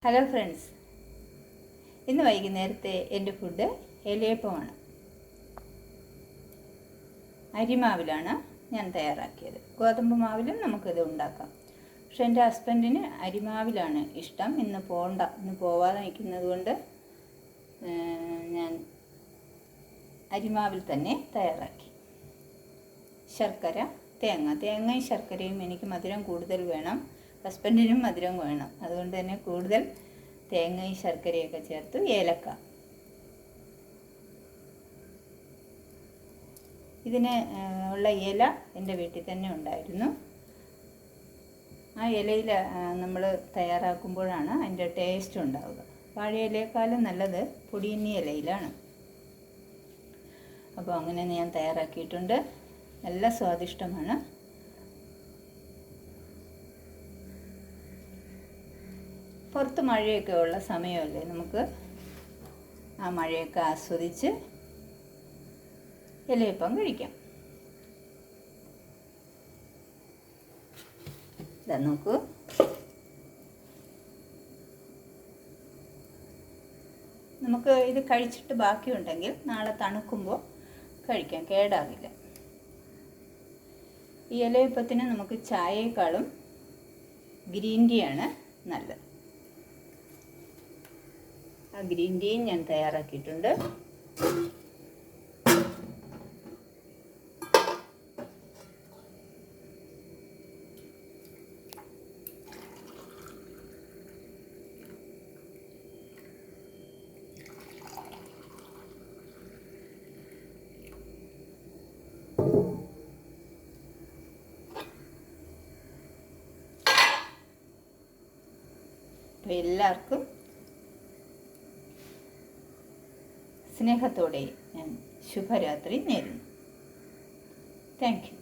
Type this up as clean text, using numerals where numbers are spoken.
Hello friends, ഇന്ന് വൈകുന്നേരത്തെ എൻ്റെ ഫുഡ് ഇലയപ്പമാണ്. അരിമാവിലാണ് ഞാൻ തയ്യാറാക്കിയത്. ഗോതമ്പ് മാവിലും നമുക്കിത് ഉണ്ടാക്കാം. പക്ഷെ എൻ്റെ ഹസ്ബൻഡിന് അരിമാവിലാണ് ഇഷ്ടം. ഇന്ന് പോവാതെ നിൽക്കുന്നത് കൊണ്ട് ഞാൻ അരിമാവിൽ തന്നെ തയ്യാറാക്കി. ശർക്കര, തേങ്ങയും ശർക്കരയും എനിക്ക് മധുരം കൂടുതൽ വേണം, ഹസ്ബൻഡിനും മധുരം വേണം. അതുകൊണ്ട് തന്നെ കൂടുതൽ തേങ്ങയും ശർക്കരയൊക്കെ ചേർത്ത് ഏലക്ക. ഇതിന് ഉള്ള ഇല എൻ്റെ വീട്ടിൽ തന്നെ ഉണ്ടായിരുന്നു. ആ ഇലയിൽ നമ്മൾ തയ്യാറാക്കുമ്പോഴാണ് അതിൻ്റെ ടേസ്റ്റ് ഉണ്ടാവുക. വാഴയിലേക്കാളും നല്ലത് പൊടിയന്നി ഇലയിലാണ്. അപ്പോൾ അങ്ങനെ ഞാൻ തയ്യാറാക്കിയിട്ടുണ്ട്. നല്ല സ്വാദിഷ്ടമാണ്. പുറത്ത് മഴയൊക്കെ ഉള്ള സമയമല്ലേ, നമുക്ക് ആ മഴയൊക്കെ ആസ്വദിച്ച് ഇലയപ്പം കഴിക്കാം. ഇതാ നോക്കൂ, നമുക്ക് ഇത് കഴിച്ചിട്ട് ബാക്കിയുണ്ടെങ്കിൽ നാളെ തണുക്കുമ്പോൾ കഴിക്കാം, കേടാകില്ല. ഈ ഇലയപ്പത്തിന് നമുക്ക് ചായയേക്കാളും ഗ്രീൻ ടീയാണ് നല്ലത്. ആ ഗ്രീൻ ടീയും ഞാൻ തയ്യാറാക്കിയിട്ടുണ്ട്. അപ്പോൾ എല്ലാവർക്കും സ്നേഹത്തോടെ ഞാൻ ശുഭരാത്രി നേരുന്നു. Thank you.